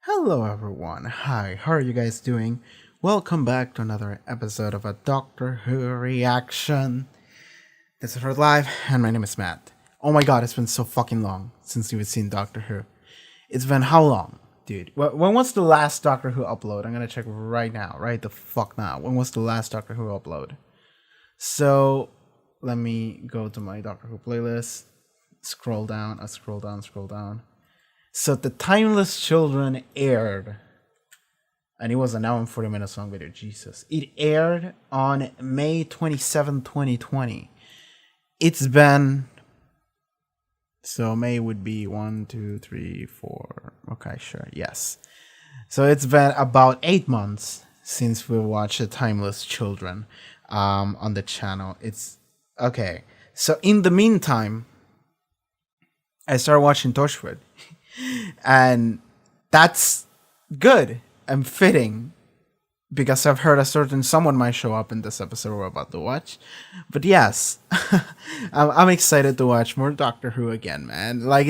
Hello, everyone. Hi, how are you guys doing? Welcome back to another episode of a Doctor Who reaction. This is Earth Live, and my name is Matt. Oh my god, it's been so fucking long since you've seen Doctor Who. It's been how long, dude? When was the last Doctor Who upload? I'm gonna check right now, right the fuck now. When was the last Doctor Who upload? So, let me go to my Doctor Who playlist. Scroll down, scroll down. So the Timeless Children aired, and it was an hour and 40 minutes long video. Jesus. It aired on May 27, 2020. It's been. So May would be 1, 2, 3, 4. Okay, sure. Yes. So it's been about 8 months since we watched the Timeless Children on the channel. It's. Okay. So in the meantime, I started watching Torchwood. And that's good and fitting because I've heard a certain someone might show up in this episode we're about to watch. But yes, I'm excited to watch more Doctor Who again, man. Like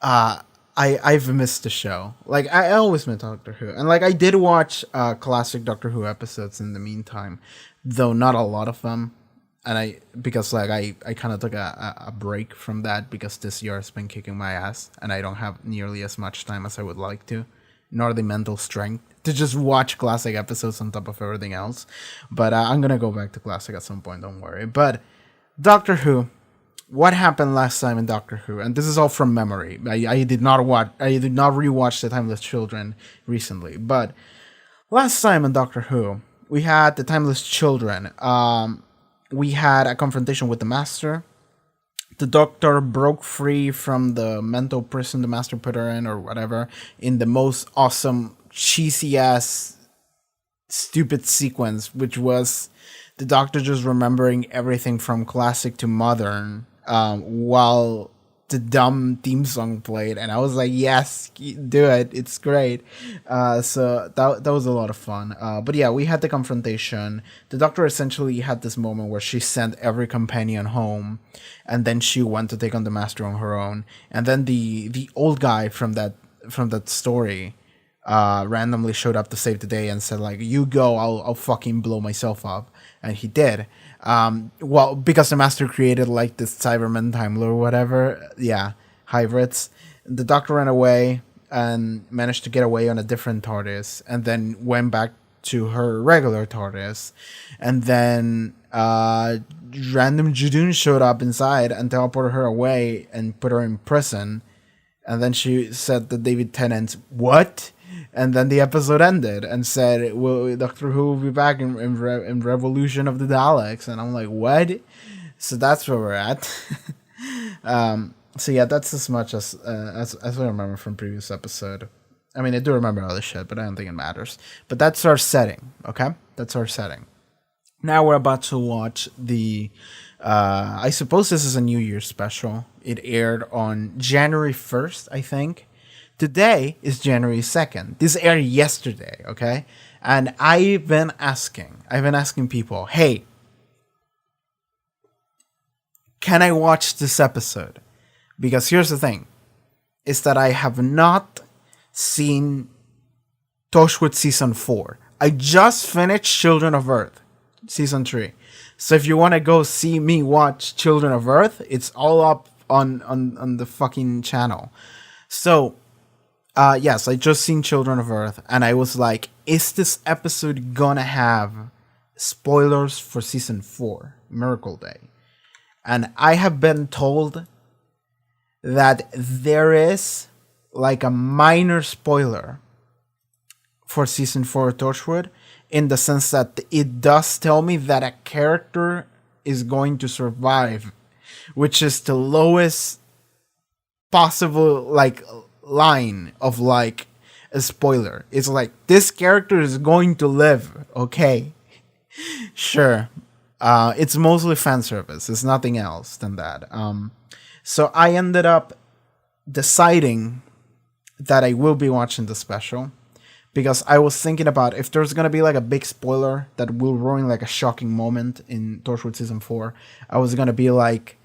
I've missed the show. Like I always miss Doctor Who, and like I did watch classic Doctor Who episodes in the meantime, though not a lot of them. And because like I kind of took a break from that because this year has been kicking my ass and I don't have nearly as much time as I would like to, nor the mental strength to just watch classic episodes on top of everything else. But I'm gonna go back to classic at some point, don't worry. But Doctor Who, what happened last time in Doctor Who? And this is all from memory. I did not rewatch The Timeless Children recently, but last time in Doctor Who, we had The Timeless Children. We had a confrontation with the Master. The Doctor broke free from the mental prison the Master put her in, or whatever, in the most awesome, cheesy ass, stupid sequence, which was the Doctor just remembering everything from classic to modern, while the dumb theme song played, and I was like, yes, do it, it's great. So that was a lot of fun. But yeah, we had the confrontation. The Doctor essentially had this moment where she sent every companion home, and then she went to take on the Master on her own. And then the old guy from that story randomly showed up to save the day and said like, you go, I'll fucking blow myself up. And he did. Well, because the Master created like this Cyberman Time Lord or whatever, yeah, hybrids. The Doctor ran away and managed to get away on a different TARDIS, and then went back to her regular TARDIS, and then random Judoon showed up inside and teleported her away and put her in prison, and then she said to David Tennant, "What?" And then the episode ended and said, "Well, Doctor Who will be back in Revolution of the Daleks." And I'm like, what? So that's where we're at. So yeah, that's as much as I remember from previous episode. I mean, I do remember other shit, but I don't think it matters. But that's our setting, okay? That's our setting. Now we're about to watch the... I suppose this is a New Year's special. It aired on January 1st, I think. Today is January 2nd. This aired yesterday, okay? And I've been asking people, hey, can I watch this episode? Because here's the thing, is that I have not seen Torchwood Season 4. I just finished Children of Earth, Season 3. So if you want to go see me watch Children of Earth, it's all up on the fucking channel. So... yes, I just seen Children of Earth, and I was like, is this episode gonna have spoilers for Season 4, Miracle Day? And I have been told that there is, like, a minor spoiler for Season 4 of Torchwood, in the sense that it does tell me that a character is going to survive, which is the lowest possible, like... line of like a spoiler. It's like, this character is going to live, okay? Sure. It's mostly fan service. It's nothing else than that. So I ended up deciding that I will be watching the special, because I was thinking about if there's gonna be like a big spoiler that will ruin like a shocking moment in Torchwood Season 4, I was gonna be like,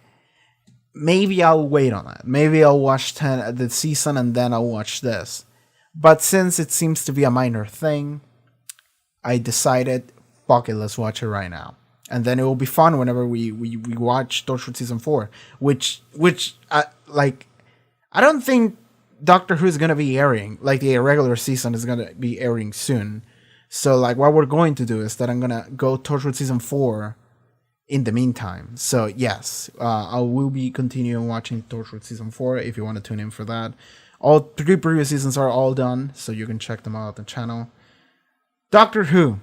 maybe I'll wait on that. Maybe I'll watch the season and then I'll watch this. But since it seems to be a minor thing, I decided, fuck it, let's watch it right now. And then it will be fun whenever we watch Torchwood Season 4. Which like, I don't think Doctor Who is going to be airing. Like, the regular season is going to be airing soon. So, like, what we're going to do is that I'm going to go Torchwood Season 4 in the meantime. So, yes, I will be continuing watching Torchwood Season 4 if you want to tune in for that. All 3 previous seasons are all done, so you can check them out on the channel. Doctor Who.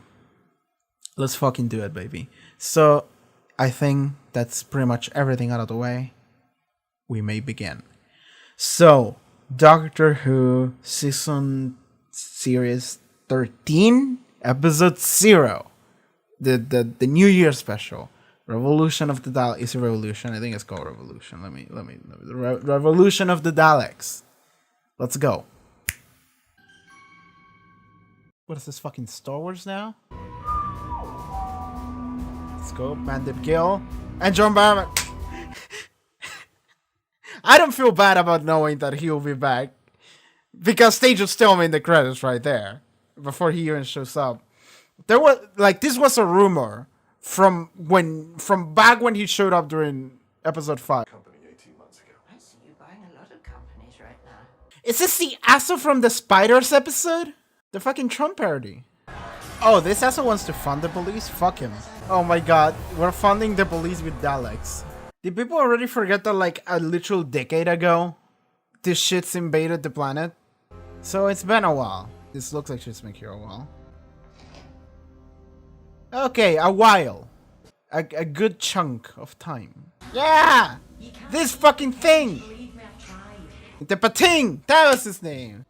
Let's fucking do it, baby. So, I think that's pretty much everything out of the way. We may begin. So, Doctor Who Season Series 13, Episode 0. The New Year special. Revolution of the Daleks. Is it Revolution? I think it's called Revolution. Let me Revolution of the Daleks. Let's go. What is this, fucking Star Wars now? Let's go. Bandit Gill and John Barrowman. I don't feel bad about knowing that he will be back, because they just tell me in the credits right there before he even shows up. There was, like, this was a rumor from back when he showed up during episode 5. Company 18 months ago. I see you buying a lot of companies right now. Is this the asshole from the Spiders episode? The fucking Trump parody. Oh, this asshole wants to fund the police? Fuck him. Oh my god, we're funding the police with Daleks. Did people already forget that, like, a literal decade ago, this shit's invaded the planet? So it's been a while. This looks like shit's been here a while. Okay, a while. A good chunk of time. Yeah! This fucking thing! The Pating! That was his name!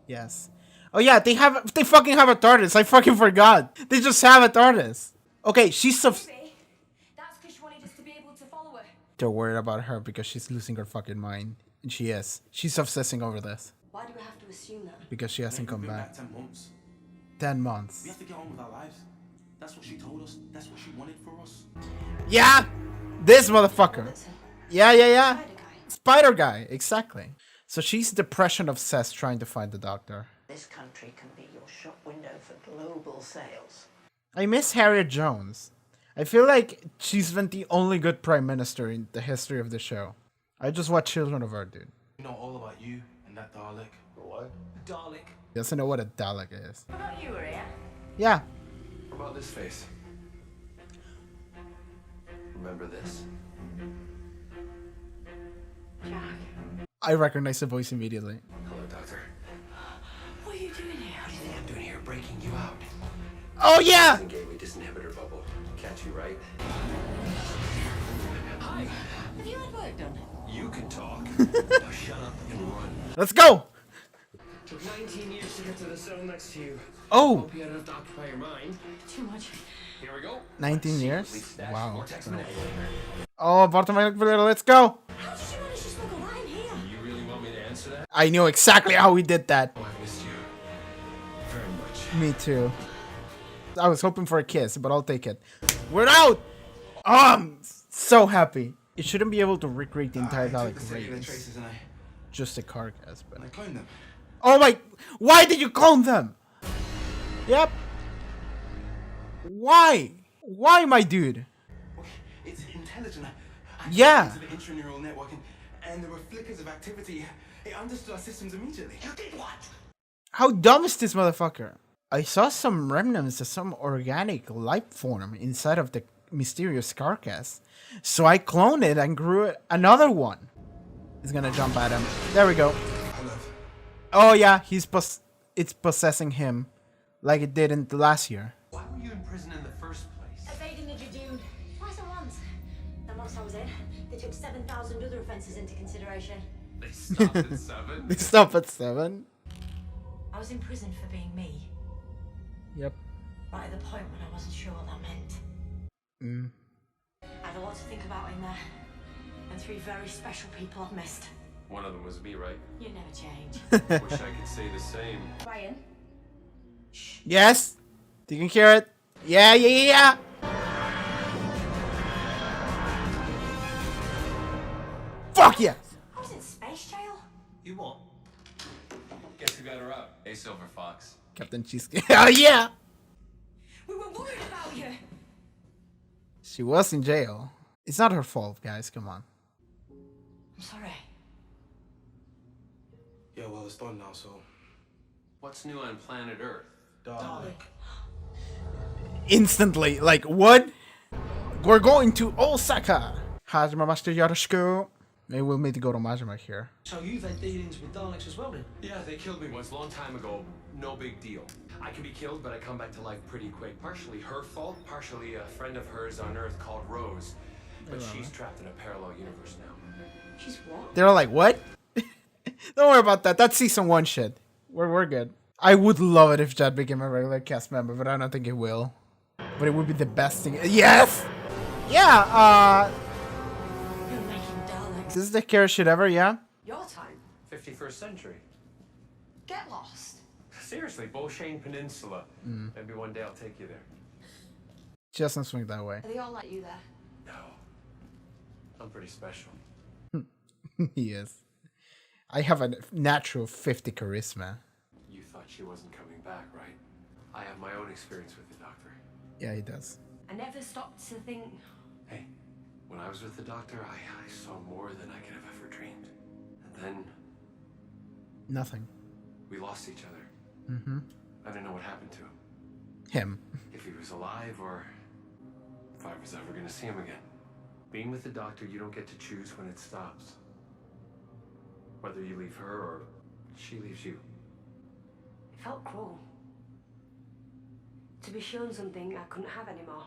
Yes. Oh yeah, they fucking have a TARDIS. I fucking forgot. They just have a TARDIS. Okay, she's That's because she wanted us to be able to follow her. They're worried about her because she's losing her fucking mind. And she is. She's obsessing over this. Why do we have to assume that? Because she hasn't come back. 10 months. 10 months. We have to get on with our lives. That's what she told us. That's what she wanted for us. Yeah! This motherfucker. Yeah. Spider guy. Spider guy, exactly. So she's depression obsessed trying to find the doctor. This country can be your shop window for global sales. I miss Harriet Jones. I feel like she's been the only good prime minister in the history of the show. I just watched Children of Earth, dude. We know all about you and that Dalek. What? Dalek. He doesn't know what a Dalek is. Forgot you were here. Yeah. What about this face? Remember this? Jack. I recognize the voice immediately. Hello, Doctor. What are you doing here? What do you think I'm doing here? Breaking you out. Oh yeah! Gave me disinhibitor bubble. Catch you, right? Hi. Have you had work done? You can talk. Now shut up and run. Let's go! Took 19 years to get to the cell next to you. Oh! Hope you had enough to occupy your mind. Too much. Here we go. 19 years? Wow. Vortex manipulator. Oh, Bartomeu, let's go! How did she manage to smuggle that in here? You really want me to answer that? I knew exactly how we did that. Oh, I missed you. Very much. Me too. I was hoping for a kiss, but I'll take it. We're out! Oh, I'm so happy. It shouldn't be able to recreate the entire Dalek race. And Just a carcass, but... I cloned them. Oh my... Why did you clone them? Yep. Why? Why, my dude? It's intelligent. I Yeah. into the intraneural network and there were flickers of activity. It understood our systems immediately. You did what? How dumb is this motherfucker? I saw some remnants of some organic life form inside of the mysterious carcass. So I cloned it and grew another one. He's gonna jump at him. There we go. Oh yeah, it's possessing him. Like it did in the last year. Why were you in prison in the first place? Evading the Jejune. Twice at once. And once I was in, they took 7,000 other offences into consideration. They stopped at 7. They stop at 7. I was in prison for being me. Yep. Right at the point when I wasn't sure what that meant. I had a lot to think about in there. And 3 very special people I've missed. One of them was me, right? You never change. Wish I could say the same. Ryan? Yes? You can hear it? Yeah. Fuck yes! I was You what? Guess who got her out? A Silver Fox. Captain Cheesecake. Oh yeah! We were worried about you. She was in jail. It's not her fault, guys. Come on. I'm sorry. Yeah, well, it's done now, so. What's new on planet Earth? Dalek. Instantly, like, what? We're going to Osaka! Hajime Master Yoroshiku. Maybe we'll need to go to Majima here. So you've had dealings with Daleks as well, then? Yeah, they killed me once, a long time ago. No big deal. I can be killed, but I come back to life pretty quick. Partially her fault, partially a friend of hers on Earth called Rose. But she's trapped in a parallel universe now. She's what? They're like, what? Don't worry about that. That's season 1 shit. We're good. I would love it if Jed became a regular cast member, but I don't think it will. But it would be the best thing. Yes! Yeah, You're making Daleks. this is the scariest shit ever, yeah? Your time. 51st century. Get lost. Seriously, Beauchene Peninsula. Maybe one day I'll take you there. Just don't swing that way. Are they all like you there? No. I'm pretty special. He is. I have a natural 50 charisma. You thought she wasn't coming back, right? I have my own experience with the doctor. Yeah, he does. I never stopped to think. Hey, when I was with the doctor, I saw more than I could have ever dreamed. And then Nothing. we lost each other. I didn't know what happened to him. Him. If he was alive or if I was ever going to see him again. Being with the doctor, you don't get to choose when it stops. Whether you leave her or she leaves you. It felt cruel. To be shown something I couldn't have anymore.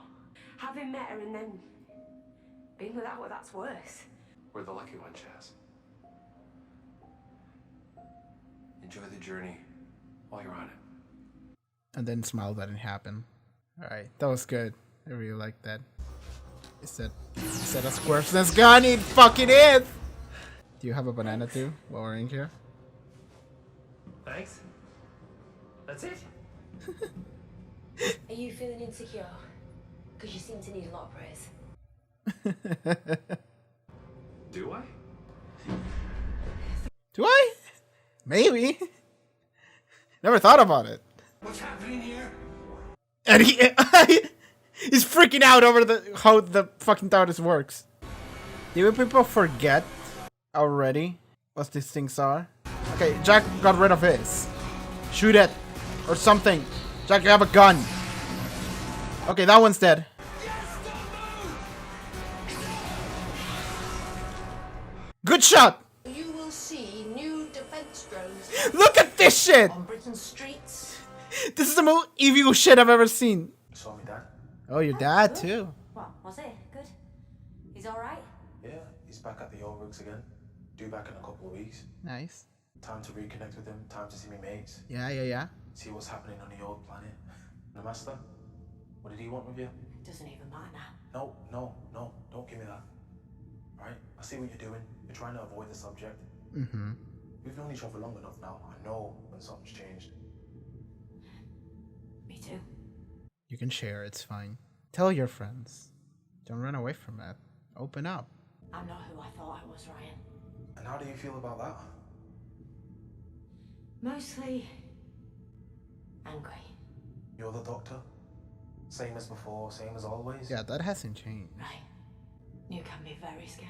Having met her and then being without her, that's worse. We're the lucky one, Chaz. Enjoy the journey while you're on it. And then smile that didn't happen. Alright, that was good. I really like that. Is that a squareness gun? It fucking is! Do you have a banana too while we're in here? Thanks. That's it? Are you feeling insecure? Because you seem to need a lot of praise. Do I? Do I? Maybe. Never thought about it. What's happening here? And he's freaking out over how the fucking TARDIS works. Do people forget already what these things are? Okay, Jack got rid of his. Shoot it. Or something. Jack, you have a gun. Okay, that one's dead. Good shot! You will see new defense drones Look at this shit! on Britain's streets. This is the most evil shit I've ever seen. You saw me, Dad? Oh, your dad too. What, was it? Good? He's alright? Yeah, he's back at the old rigs again. Due back in a couple of weeks. Nice. Time to reconnect with him, time to see me mates. Yeah. See what's happening on the old planet. The Master? What did he want with you? It doesn't even matter now. No, don't give me that. Right? I see what you're doing. You're trying to avoid the subject. Mm-hmm. We've known each other long enough now. I know when something's changed. Me too. You can share, it's fine. Tell your friends. Don't run away from it. Open up. I'm not who I thought I was, Ryan. And how do you feel about that? Mostly angry. You're the Doctor? Same as before, same as always? Yeah, that hasn't changed. Right. You can be very scary.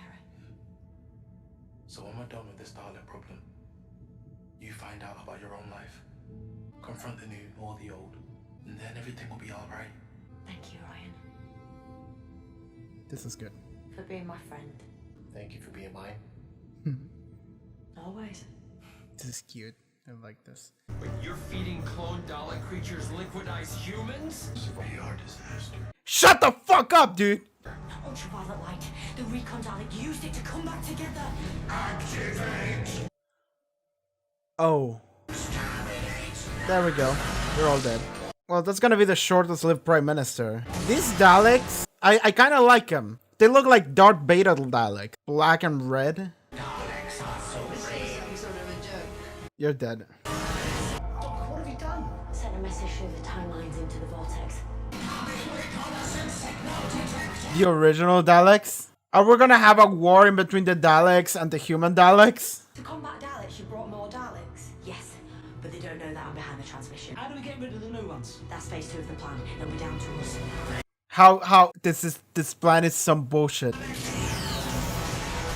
So when we're done with this Dalek problem, you find out about your own life. Confront the new or the old, and then everything will be alright. Thank you, Ryan, This is good. for being my friend. Thank you for being mine. Always. This is cute. I like this. But you're feeding clone Dalek creatures liquidized humans? We are disaster. Shut the fuck up, dude! Ultraviolet light. The recon Dalek used it to come back together. Oh. There we go. They're all dead. Well, that's gonna be the shortest lived Prime Minister. These Daleks, I kinda like them. They look like Darth Vader Dalek. Black and red. You're dead. What have you done? Sent a message through the timelines into the vortex. The original Daleks? Are we gonna have a war in between the Daleks and the human Daleks? To combat Daleks, you brought more Daleks. Yes, but they don't know that I'm behind the transmission. How do we get rid of the new ones? That's phase 2 of the plan. They'll be down to us. How this plan is some bullshit.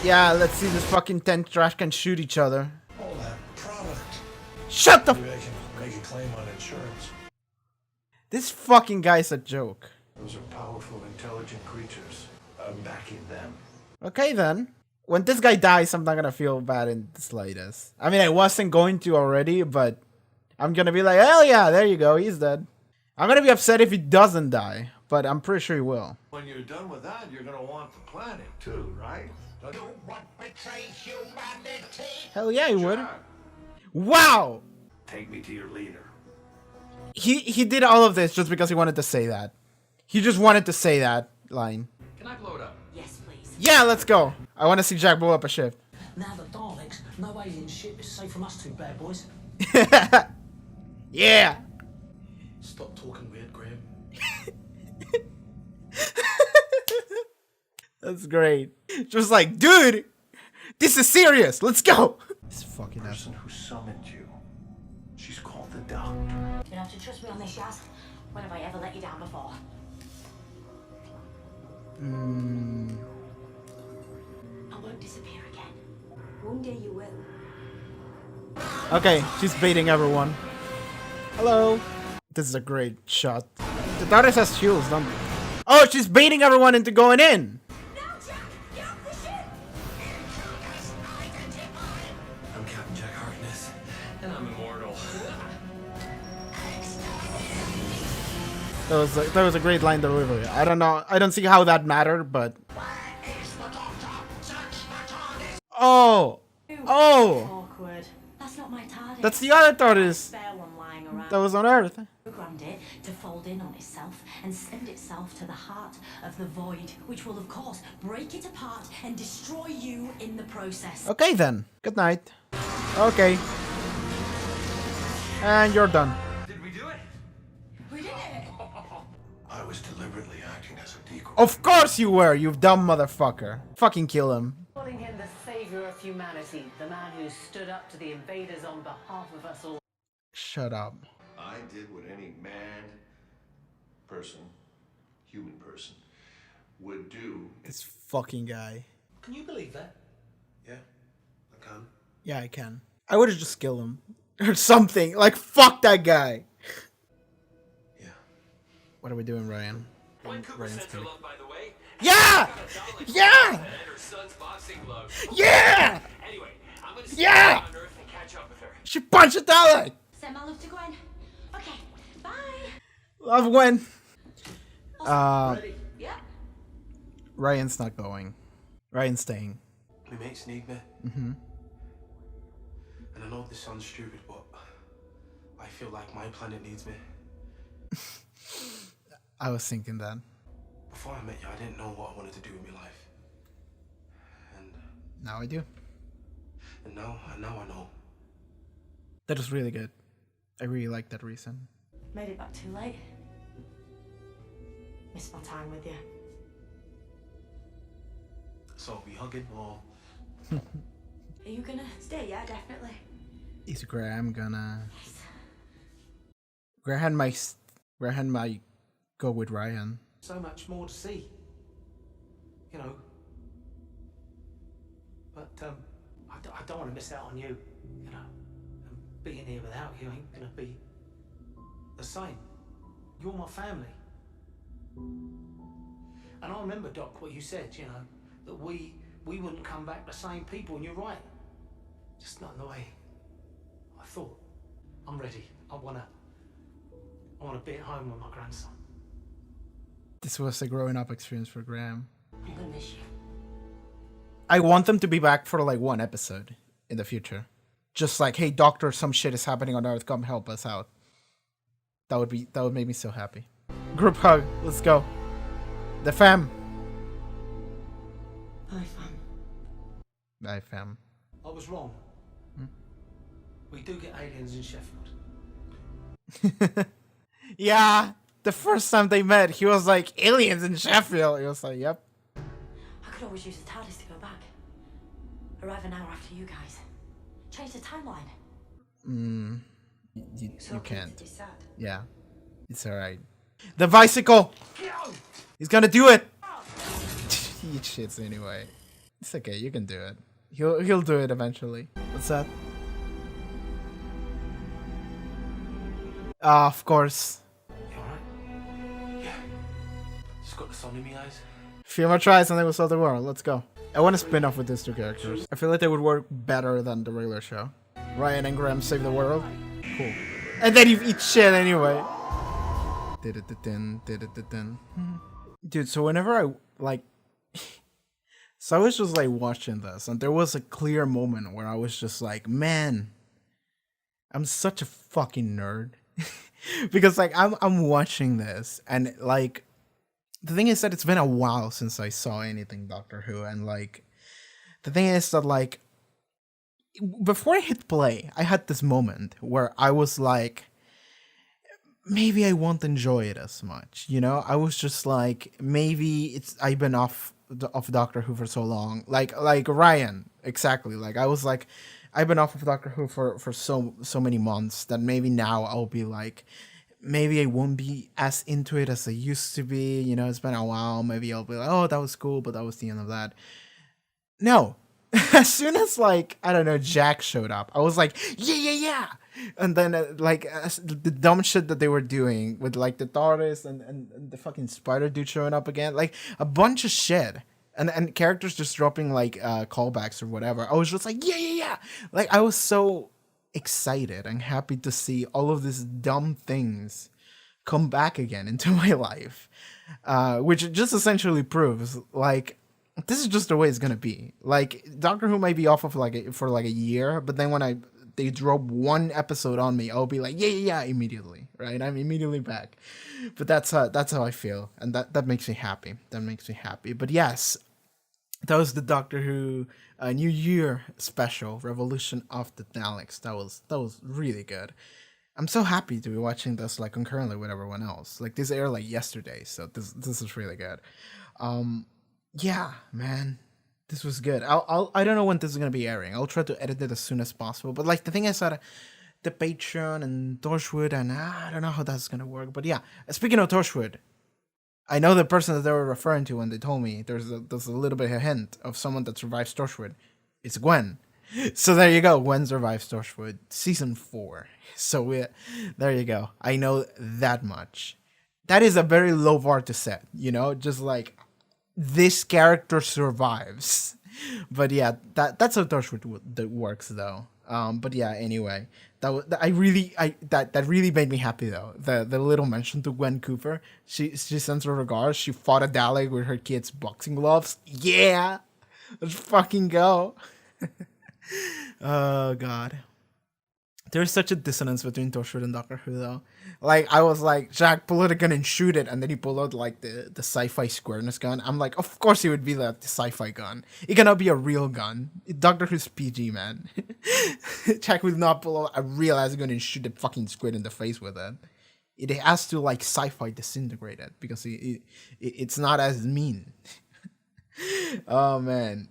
Yeah, let's see this fucking 10 trash can shoot each other. All that product. Shut the Maybe I can make a claim on insurance. This fucking guy's a joke. Those are powerful, intelligent creatures. I'm backing them. Okay then. When this guy dies, I'm not gonna feel bad in the slightest. I mean, I wasn't going to already, but I'm gonna be like, hell yeah, there you go, he's dead. I'm gonna be upset if he doesn't die, but I'm pretty sure he will. When you're done with that, you're gonna want the planet too, right? Do what betrays humanity. Hell yeah, he would. Wow! Take me to your leader. He did all of this just because he wanted to say that. He just wanted to say that line. Can I blow it up? Yes, please. Yeah, let's go. I want to see Jack blow up a ship. Now the Daleks, no alien ship is safe from us two bad boys. Yeah! Stop talking weird, Graham. That's great. Just like, dude, this is serious. Let's go. This fucking The asshole. person who summoned you. She's called the Doctor. You have to trust me on this, Yaz. When have I ever let you down before? I won't disappear again. One day you will. Okay, she's baiting everyone. Hello. This is a great shot. The Daleks has shields, don't they? Oh, she's baiting everyone into going in. Now, Jack! Get off the ship! I'm Captain Jack Harkness, and I'm immortal. That was a great line delivery. I don't know. I don't see how that mattered, but. Oh. Oh. Awkward. That's not my TARDIS. That's the other TARDIS Spare one lying around. that was on Earth. Programmed it to fold in on itself and send itself to the heart of the void, which will, of course, break it apart and destroy you in the process. Okay then. Good night. Okay. And you're done. Did we do it? We did it! I was deliberately acting as a decoy. Of course you were, you dumb motherfucker. Fucking kill him. Calling him the savior of humanity, the man who stood up to the invaders on behalf of us all. Shut up. I did what any man, person, human person, would do. This fucking guy. Can you believe that? Yeah, I can. Yeah, I can. I would have just killed him. Or something. Like, fuck that guy. Yeah. What are we doing, Ryan? When Cooper Ryan's sends her gonna- love, by the way. Yeah! Yeah! And her son's boxing gloves. Yeah! Anyway, I'm gonna stay Yeah! on Earth and catch up with her. She punched a Dalek! Send my love to Gwen. Okay, bye. Love Gwen. Ready? Yeah. Ryan's not going. Ryan's staying. My mates need me. Mm-hmm. And I know this sounds stupid, but I feel like my planet needs me. I was thinking that. Before I met you, I didn't know what I wanted to do with my life. And Now I do. now I know. That was really good. I really like that reason. Made it back too late. Missed my time with you. So we hugging or Are you gonna stay? Yeah, definitely. Is Graham gonna... Graham might go with Ryan. So much more to see. You know. But I don't want to miss out on you. You know. And being here without you ain't gonna be the same. You're my family. And I remember, Doc, what you said. You know, that we wouldn't come back the same people. And you're right. Just not in the way I thought. I'm ready. I wanna be at home with my grandson. This was a growing up experience for Graham. I'm gonna miss you. I want them to be back for like one episode in the future. Just like, hey doctor, some shit is happening on Earth, come help us out. That would make me so happy. Group hug, let's go. The fam. Bye, fam. Bye fam. I was wrong. We do get aliens in Sheffield. Yeah, the first time they met, he was like, aliens in Sheffield. He was like, yep. I could always use the TARDIS to go back. Arrive an hour after you guys. Change the timeline. You can't. It's sad. Yeah, it's alright. The bicycle! He's gonna do it! He eats shits anyway. It's okay, you can do it. He'll do it eventually. What's that? Of course. You alright? Yeah. Just got the sun in my eyes. Few more tries and they will solve the world. Let's go. I want a spin-off with these two characters. I feel like they would work better than the regular show. Ryan and Graham save the world. Cool. And then you eat shit anyway. Dude, so whenever I, like... So I was just, like, watching this, and there was a clear moment where I was just like, man, I'm such a fucking nerd. Because, like, I'm watching this, and, like, the thing is that it's been a while since I saw anything Doctor Who, and, like, the thing is that, like, before I hit play, I had this moment where I was like, maybe I won't enjoy it as much, you know? I was just like, maybe I've been off Doctor Who for so long, like Ryan, exactly. Like I was like, I've been off of Doctor Who for so many months that maybe now I'll be like, maybe I won't be as into it as I used to be, you know? It's been a while. Maybe I'll be like, oh, that was cool, but that was the end of that. No. As soon as, like, I don't know, Jack showed up, I was like, yeah. And then, the dumb shit that they were doing with, like, the TARDIS and the fucking spider dude showing up again, like, a bunch of shit. And characters just dropping, like, callbacks or whatever. I was just like, yeah. Like, I was so excited and happy to see all of these dumb things come back again into my life. Which just essentially proves, like, this is just the way it's gonna be. Like, Doctor Who might be off of for a year, but then when they drop one episode on me, I'll be like, yeah, immediately, right? I'm immediately back. But that's how I feel, and that makes me happy. That makes me happy. But yes, that was the Doctor Who New Year special, Revolution of the Daleks. That was really good. I'm so happy to be watching this like concurrently with everyone else. Like this aired like yesterday, so this is really good. Yeah, man, this was good. I don't know when this is gonna be airing. I'll try to edit it as soon as possible. But like the thing is that the Patreon and Torchwood, and I don't know how that's gonna work. But yeah, speaking of Torchwood, I know the person that they were referring to when they told me there's a little bit of a hint of someone that survives Torchwood. It's Gwen. So there you go. Gwen survives Torchwood season 4. So there you go. I know that much. That is a very low bar to set. You know, just like. This character survives, but yeah, that's how Torchwood that works though. But yeah, anyway, that really made me happy though. The little mention to Gwen Cooper, she sends her regards. She fought a Dalek with her kids' boxing gloves. Yeah, let's fucking go. Oh god. There's such a dissonance between Torchwood and Doctor Who, though. Like, I was like, Jack, pull out a gun and shoot it, and then he pulled out, like, the sci-fi squareness gun. I'm like, of course it would be, like, the sci-fi gun. It cannot be a real gun. Doctor Who's PG, man. Jack will not pull out a real-ass gun and shoot the fucking squid in the face with it. It has to, like, sci-fi disintegrate it, because it's not as mean. Oh, man.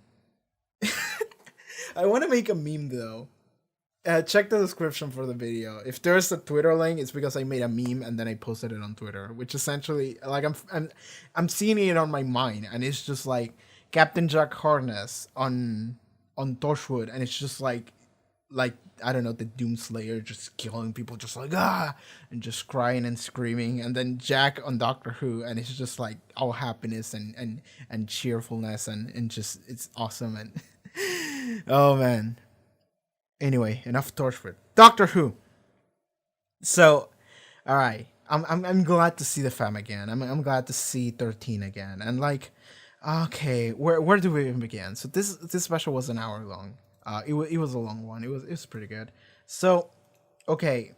I want to make a meme, though. Check the description for the video. If there's a Twitter link, it's because I made a meme and then I posted it on Twitter, which essentially, like, I'm seeing it on my mind, and it's just like Captain Jack Harkness on Torchwood, and it's just like I don't know, the Doomslayer just killing people, just like and just crying and screaming, and then Jack on Doctor Who, and it's just like all happiness and cheerfulness and just it's awesome and oh man. Anyway, enough Torchwood. Doctor Who. So, all right, I'm glad to see the fam again. I'm glad to see 13 again. And like, okay, where do we even begin? So this special was an hour long. It was a long one. It was pretty good. So, okay,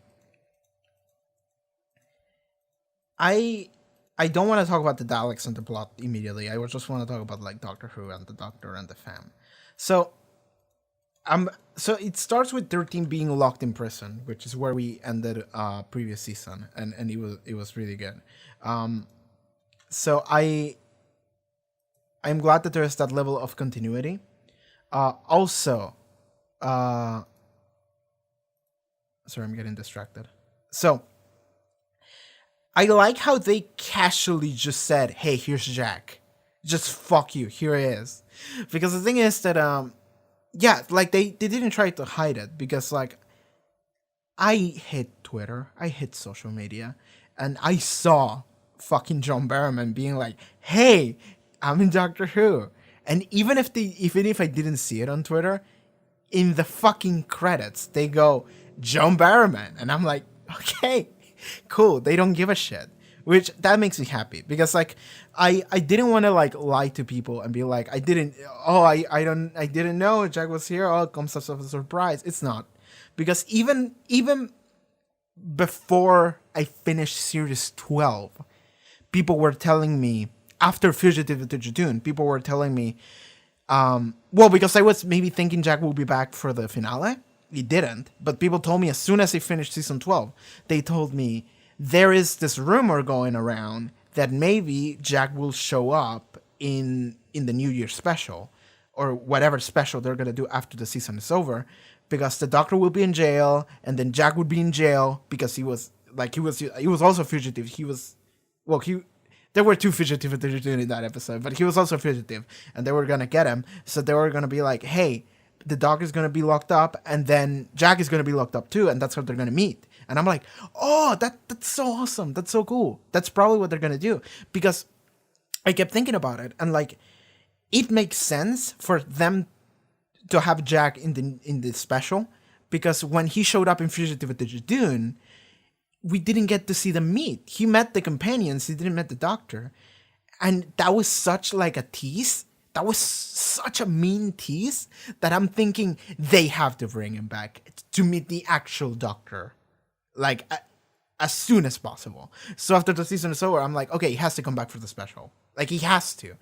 I don't want to talk about the Daleks and the plot immediately. I just want to talk about like Doctor Who and the Doctor and the fam. So it starts with 13 being locked in prison, which is where we ended previous season, and it was really good. So I I'm glad that there is that level of continuity. Also, sorry, I'm getting distracted. So, I like how they casually just said, "Hey, here's Jack. Just fuck you. Here he is." Because the thing is that, yeah, like they didn't try to hide it, because like I hate Twitter, I hate social media, and I saw fucking John Barrowman being like, "Hey, I'm in Doctor Who," and even if I didn't see it on Twitter, in the fucking credits they go John Barrowman, and I'm like, okay, cool. They don't give a shit, which that makes me happy, because like I didn't want to like lie to people and be like, I didn't know Jack was here. Oh, it comes as a surprise. It's not, because even before I finished series 12, people were telling me, after Fugitive to June, people were telling me, well, because I was maybe thinking Jack will be back for the finale. He didn't, but people told me as soon as I finished season 12, they told me there is this rumor going around that maybe Jack will show up in the New Year special, or whatever special they're gonna do after the season is over, because the Doctor will be in jail, and then Jack would be in jail because he was also a fugitive. There were two fugitives in that episode, but he was also a fugitive, and they were gonna get him. So they were gonna be like, "Hey, the Doctor is gonna be locked up, and then Jack is gonna be locked up too, and that's how they're gonna meet." And I'm like, "Oh, that's so awesome! That's so cool! That's probably what they're gonna do." Because I kept thinking about it, and like, it makes sense for them to have Jack in the special, because when he showed up in Fugitive to June, we didn't get to see them meet. He met the companions, he didn't meet the Doctor. And that was such like a tease. That was such a mean tease that I'm thinking they have to bring him back to meet the actual Doctor, like as soon as possible. So after the season is over, I'm like, okay, he has to come back for the special. Like, he has to.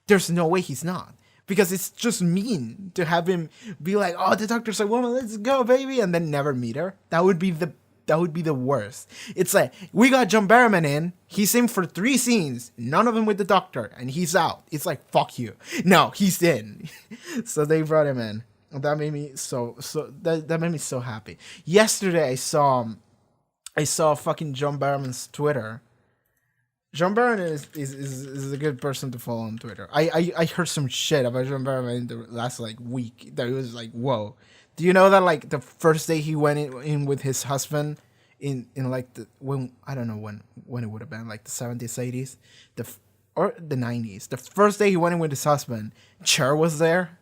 There's no way he's not. Because it's just mean to have him be like, "Oh, the Doctor's a woman, let's go, baby," and then never meet her. That would be the worst. It's like, we got John Barrowman in, he's in for 3 scenes, none of them with the Doctor, and he's out. It's like, fuck you. No, he's in. So they brought him in. That made me that made me so happy. Yesterday I saw fucking John Barrowman's Twitter. John Barrowman is a good person to follow on Twitter. I heard some shit about John Barrowman in the last like week that it was like, whoa. Do you know that like the first day he went in with his husband in like I don't know when it would have been, like the 70s, 80s, or the 90s. The first day he went in with his husband, Cher was there,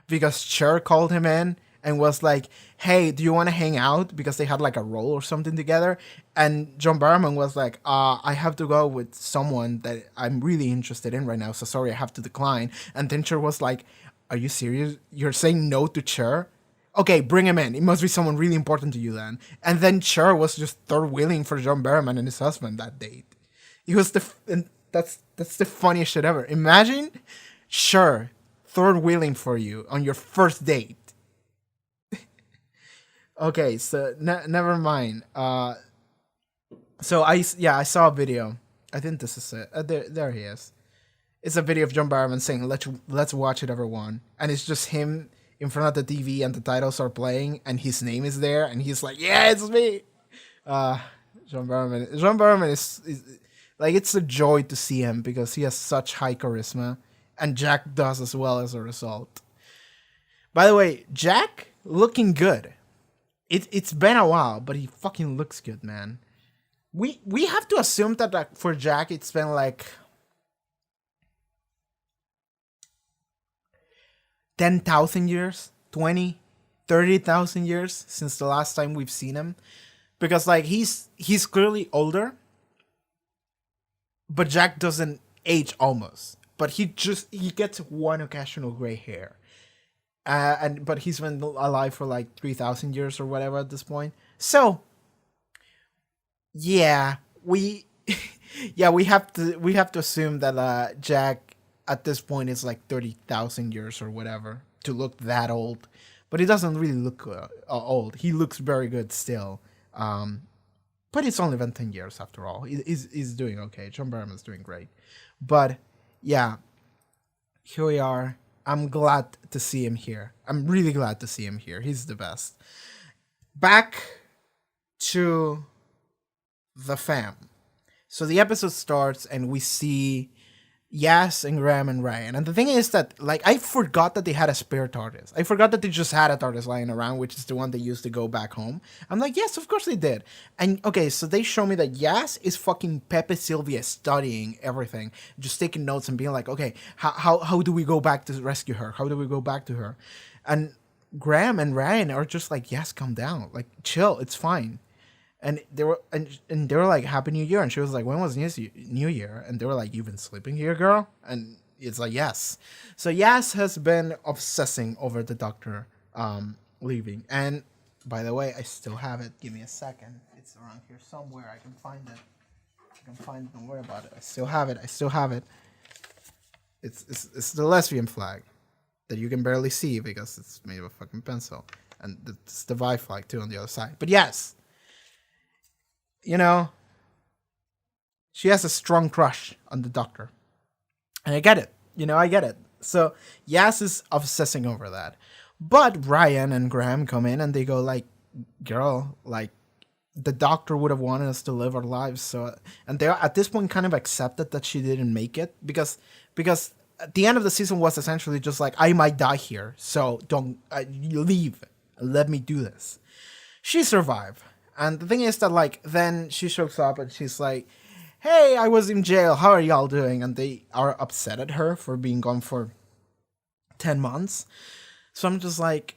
because Cher called him in and was like, "Hey, do you want to hang out?" Because they had like a role or something together. And John Barrowman was like, "I have to go with someone that I'm really interested in right now, so sorry, I have to decline." And then Cher was like, "Are you serious? You're saying no to Cher? Okay, bring him in. It must be someone really important to you then." And then Cher was just third wheeling for John Barrowman and his husband that date. It was and that's the funniest shit ever. Imagine Cher third wheeling for you on your first date. Okay, so never mind. So I saw a video. I think this is it. There he is. It's a video of John Barrowman saying, "Let's watch it, everyone," and it's just him in front of the TV, and the titles are playing, and his name is there, and he's like, "Yeah, it's me." John Barrowman is like, it's a joy to see him because he has such high charisma, and Jack does as well as a result. By the way, Jack looking good. It's been a while, but he fucking looks good, man. We have to assume that like, for Jack, it's been like 10,000 years, 20, 30,000 years since the last time we've seen him. Because like he's clearly older, but Jack doesn't age almost. But he gets one occasional gray hair. But he's been alive for like 3,000 years or whatever at this point. So yeah, we have to assume that Jack at this point is like 30,000 years or whatever to look that old. But he doesn't really look old. He looks very good still. But it's only been 10 years after all. He's doing okay. John Barrowman's doing great. But yeah, here we are. I'm glad to see him here. I'm really glad to see him here. He's the best. Back to the fam. So the episode starts and we see Yas and Graham and Ryan. And the thing is that, like, I forgot that they had a spare TARDIS. I forgot that they just had a TARDIS lying around, which is the one they used to go back home. I'm like, yes, of course they did. And, okay, so they show me that Yas is fucking Pepe Sylvia studying everything, just taking notes and being like, okay, how do we go back to rescue her? How do we go back to her? And Graham and Ryan are just like, yes, calm down. Like, chill, it's fine. And they were like, Happy New Year. And she was like, when was New Year? And they were like, you've been sleeping here, girl? And it's like, yes. So Yas has been obsessing over the doctor leaving. And by the way, I still have it. Give me a second. It's around here somewhere. I can find it. Don't worry about it. I still have it. It's the lesbian flag that you can barely see because it's made of a fucking pencil. And it's the Vi flag too on the other side. But yes. You know, she has a strong crush on the doctor. And I get it. I get it. So, Yas is obsessing over that. But Ryan and Graham come in and they go like, girl, like, the doctor would have wanted us to live our lives. So, and they at this point kind of accepted that she didn't make it because at the end of the season was essentially just like, I might die here. So don't leave. Let me do this. She survived. And the thing is that, like, then she shows up and she's like, hey, I was in jail. How are y'all doing? And they are upset at her for being gone for 10 months. So I'm just like,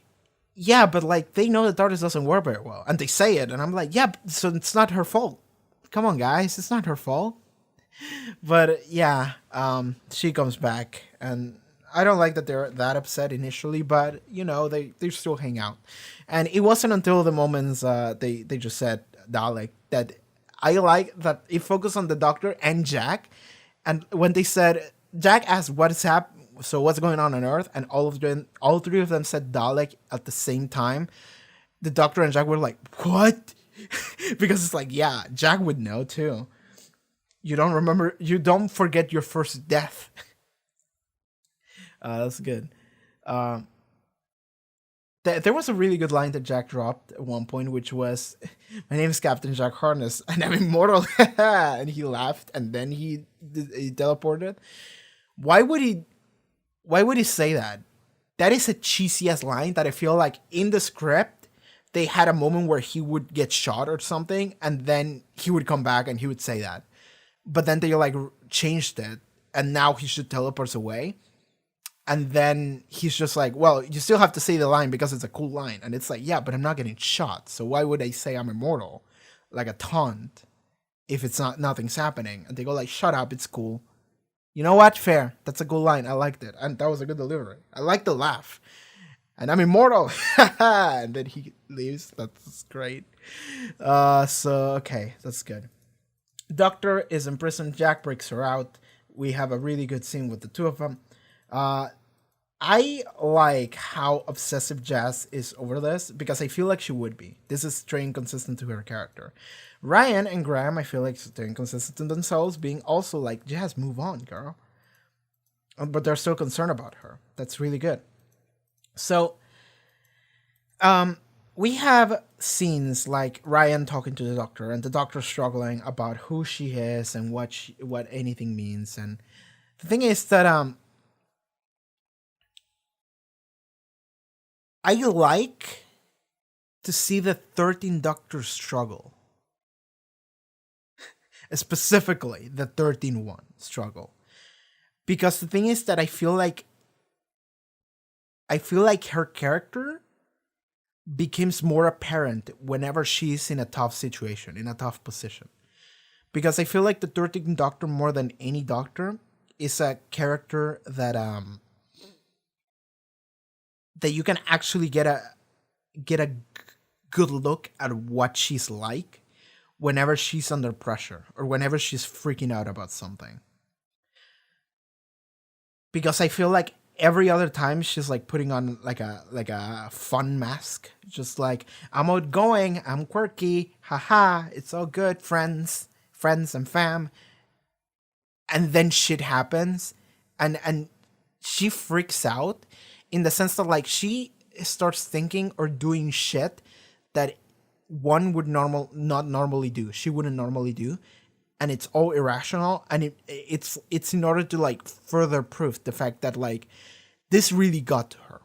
yeah, but, like, they know that TARDIS doesn't work very well. And they say it. And I'm like, yeah, so it's not her fault. Come on, guys. It's not her fault. But, yeah, she comes back. And I don't like that they're that upset initially, but, they still hang out. And it wasn't until the moments they just said Dalek that I like that it focused on the doctor and Jack. And when they said, Jack asked what's going on Earth, and all three of them said Dalek at the same time, the doctor and Jack were like, what? Because it's like, yeah, Jack would know too. You don't forget your first death. That's good. There was a really good line that Jack dropped at one point, which was, my name is Captain Jack Harness, and I'm immortal. And he laughed, and then he teleported. Why would he say that? That is a cheesy-ass line that I feel like in the script, they had a moment where he would get shot or something, and then he would come back and he would say that. But then they, like, changed it, and now he should teleport away. And then he's just like, well, you still have to say the line because it's a cool line. And it's like, yeah, but I'm not getting shot. So why would I say I'm immortal? Like a taunt if it's nothing's happening. And they go like, shut up, it's cool. You know what? Fair. That's a good line. I liked it. And that was a good delivery. I like the laugh. And I'm immortal. And then he leaves. That's great. Okay, that's good. Doctor is in prison. Jack breaks her out. We have a really good scene with the two of them. I like how obsessive Jazz is over this because I feel like she would be. This is staying consistent to her character. Ryan and Graham, I feel like staying consistent in themselves, being also like, Jazz, move on, girl. But they're still concerned about her. That's really good. So, we have scenes like Ryan talking to the doctor and the doctor struggling about who she is and what anything means. And the thing is that, I like to see the 13th Doctor struggle. Specifically, the 13th one struggle. Because the thing is that I feel like her character becomes more apparent whenever she's in a tough situation, in a tough position. Because I feel like the 13th Doctor, more than any Doctor, is a character that you can actually get a good look at what she's like whenever she's under pressure or whenever she's freaking out about something. Because I feel like every other time she's like putting on like a fun mask, just like, I'm outgoing, I'm quirky, haha, it's all good, friends and fam. And then shit happens and she freaks out in the sense that like she starts thinking or doing shit that one would not normally do. She wouldn't normally do, and it's all irrational. And it's in order to like further proof the fact that like this really got to her.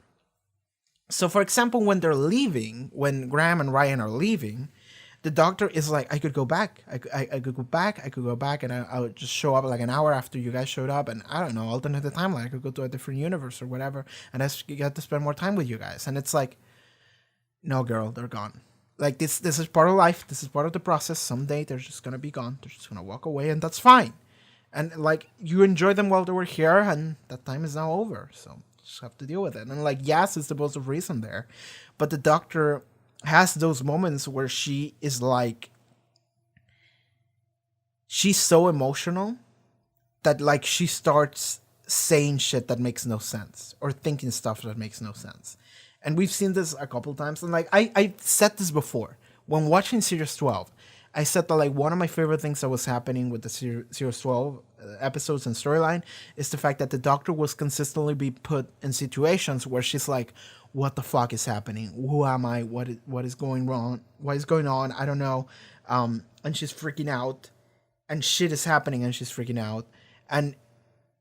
So, for example, when they're leaving, when Graham and Ryan are leaving, the doctor is like, I could go back. I could go back. I could go back, and I would just show up like an hour after you guys showed up, and I don't know, alternate the timeline. I could go to a different universe or whatever, and I get to spend more time with you guys. And it's like, no, girl, they're gone. Like, this is part of life. This is part of the process. Someday they're just gonna be gone. They're just gonna walk away, and that's fine. And like, you enjoyed them while they were here, and that time is now over. So just have to deal with it. And like, yes, it's the voice of reason there, but the doctor has those moments where she is like, she's so emotional that like she starts saying shit that makes no sense or thinking stuff that makes no sense. And we've seen this a couple times. And like, I said this before when watching Series 12. I said that like one of my favorite things that was happening with the Series 12 episodes and storyline is the fact that the doctor was consistently be put in situations where she's like, what the fuck is happening? Who am I? What is going wrong? What is going on? I don't know. And she's freaking out, and shit is happening, and she's freaking out, and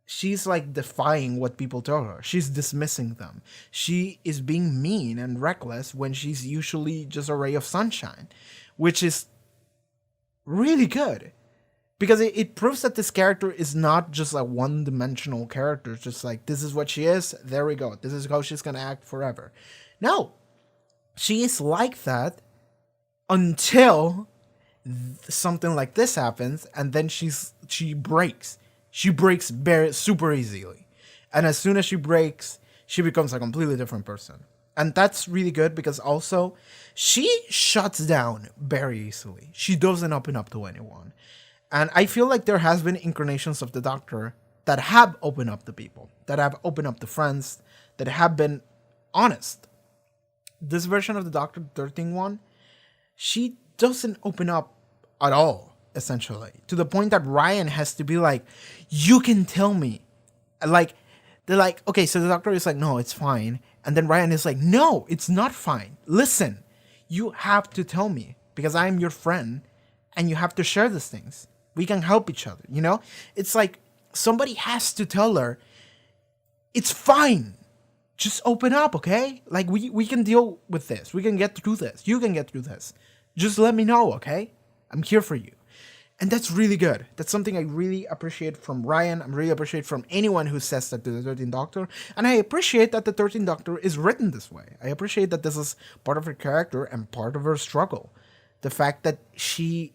she's like defying what people tell her. She's dismissing them. She is being mean and reckless when she's usually just a ray of sunshine, which is really good. Because it proves that this character is not just a one-dimensional character. It's just like, this is what she is. There we go. This is how she's going to act forever. No. She is like that until something like this happens. And then she breaks. She breaks super easily. And as soon as she breaks, she becomes a completely different person. And that's really good because also she shuts down very easily. She doesn't open up to anyone. And I feel like there has been incarnations of the Doctor that have opened up to people, that have opened up to friends, that have been honest. This version of the Doctor, 13 one, she doesn't open up at all, essentially. To the point that Ryan has to be like, you can tell me. Like, they're like, okay, so the Doctor is like, no, it's fine. And then Ryan is like, no, it's not fine. Listen, you have to tell me because I'm your friend and you have to share these things. We can help each other, you know? It's like somebody has to tell her, it's fine. Just open up, okay? Like, we can deal with this. We can get through this. You can get through this. Just let me know, okay? I'm here for you. And that's really good. That's something I really appreciate from Ryan. I really appreciate from anyone who says that to the 13th Doctor. And I appreciate that the 13th Doctor is written this way. I appreciate that this is part of her character and part of her struggle. The fact that she's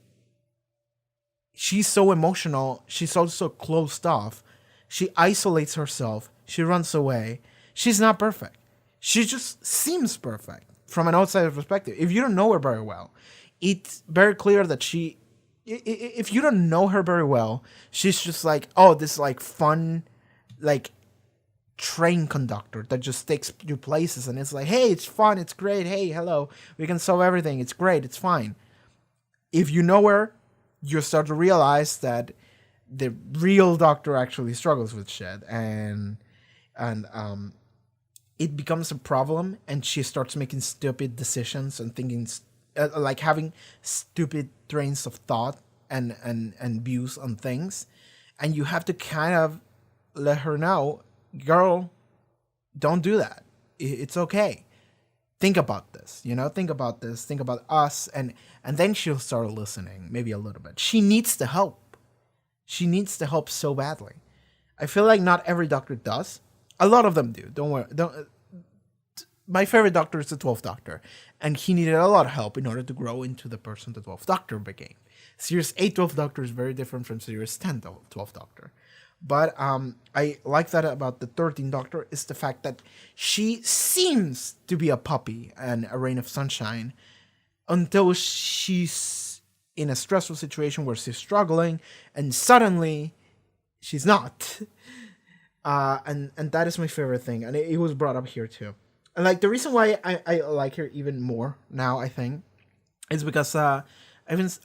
so emotional. She's also closed off. She isolates herself. She runs away. She's not perfect. She just seems perfect from an outsider perspective. If you don't know her very well, it's very clear that if you don't know her very well, she's just like, oh, this like fun, like train conductor that just takes you places. And it's like, hey, it's fun. It's great. Hey, hello. We can solve everything. It's great. It's fine. If you know her, you start to realize that the real Doctor actually struggles with shit, and it becomes a problem, and she starts making stupid decisions and thinking, like having stupid trains of thought and views on things, and you have to kind of let her know, girl, don't do that. It's okay. Think about this, you know, think about this, think about us, and then she'll start listening, maybe a little bit. She needs the help. She needs the help so badly. I feel like not every Doctor does. A lot of them do. Don't worry. My favorite Doctor is the 12th Doctor, and he needed a lot of help in order to grow into the person the 12th Doctor became. Series 8 12th Doctor is very different from Series 10 12th Doctor. But I like that about the 13th Doctor is the fact that she seems to be a puppy and a rain of sunshine until she's in a stressful situation where she's struggling, and suddenly she's not. And that is my favorite thing, and it was brought up here too. And like the reason why I like her even more now, I think, is because I've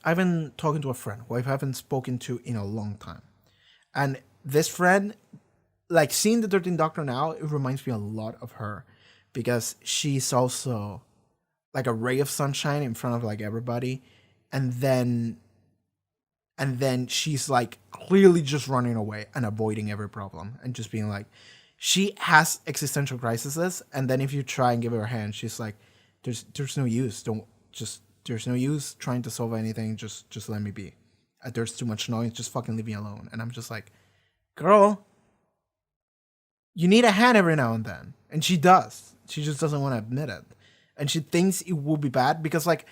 been talking to a friend who I haven't spoken to in a long time, and this friend like seeing the 13th Doctor now, it reminds me a lot of her, because she's also like a ray of sunshine in front of like everybody, and then she's like clearly just running away and avoiding every problem and just being like, she has existential crises, and then if you try and give her a hand, she's like, there's no use, there's no use trying to solve anything, just let me be. There's too much noise, just fucking leave me alone. And I'm just like, girl, you need a hand every now and then. And she does. She just doesn't want to admit it. And she thinks it will be bad because, like,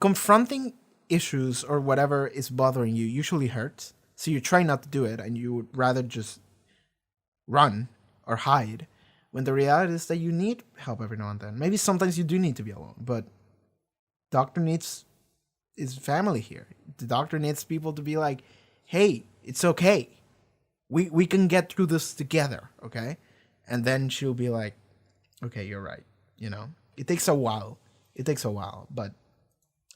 confronting issues or whatever is bothering you usually hurts. So you try not to do it, and you would rather just run or hide, when the reality is that you need help every now and then. Maybe sometimes you do need to be alone, but Doctor needs his family here. The Doctor needs people to be like, hey, it's okay. We can get through this together, okay? And then she'll be like, okay, you're right. You know, it takes a while. But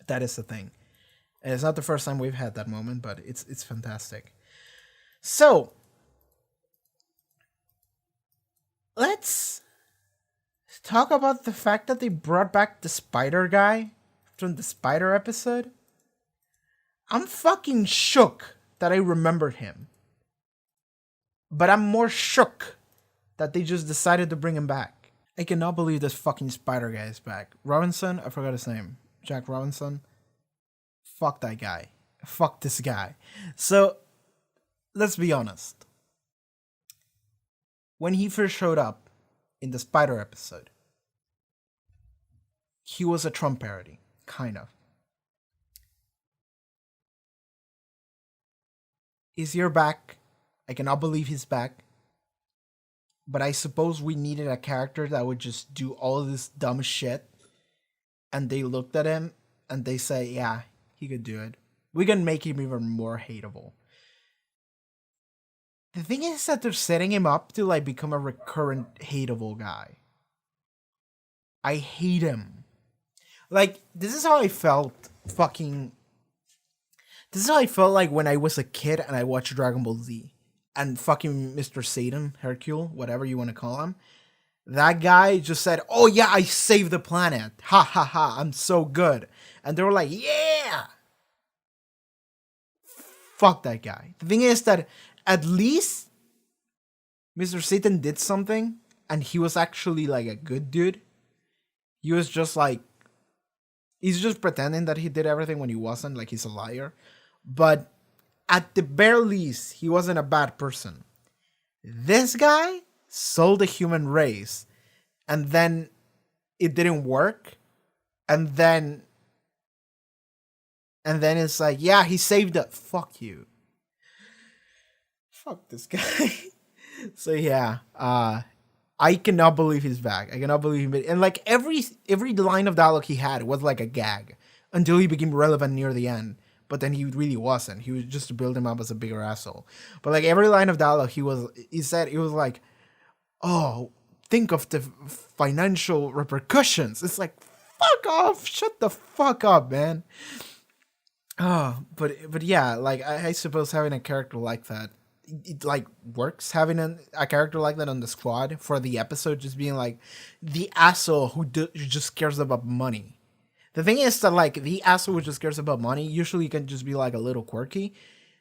that is the thing. And it's not the first time we've had that moment, but it's fantastic. So, let's talk about the fact that they brought back the spider guy from the spider episode. I'm fucking shook that I remembered him. But I'm more shook that they just decided to bring him back. I cannot believe this fucking spider guy is back. Robinson? I forgot his name. Jack Robinson? Fuck that guy. Fuck this guy. So, let's be honest. When he first showed up in the spider episode, he was a Trump parody. Kind of. Is he back? I cannot believe he's back. But I suppose we needed a character that would just do all this dumb shit. And they looked at him and they say, yeah, he could do it. We can make him even more hateable. The thing is that they're setting him up to like become a recurrent hateable guy. I hate him. Like, this is how I felt This is how I felt like when I was a kid and I watched Dragon Ball Z. And fucking Mr. Satan, Hercule, whatever you want to call him. That guy just said, oh yeah, I saved the planet. Ha ha ha, I'm so good. And they were like, yeah! Fuck that guy. The thing is that at least Mr. Satan did something and he was actually like a good dude. He was just like, he's just pretending that he did everything when he wasn't, like he's a liar. But at the bare least, he wasn't a bad person. This guy sold the human race, and then it didn't work, and then it's like, yeah, he saved it. Fuck you. Fuck this guy. So yeah, I cannot believe he's back. I cannot believe him. And like every line of dialogue he had was like a gag until he became relevant near the end. But then he really wasn't. He was just to build him up as a bigger asshole. But like every line of dialogue he said, it was like, oh, think of the financial repercussions. It's like, fuck off. Shut the fuck up, man. Oh, but yeah, like I suppose having a character like that, it like works, having a character like that on the squad for the episode, just being like the asshole who just cares about money. The thing is that like the asshole who just cares about money usually can just be like a little quirky.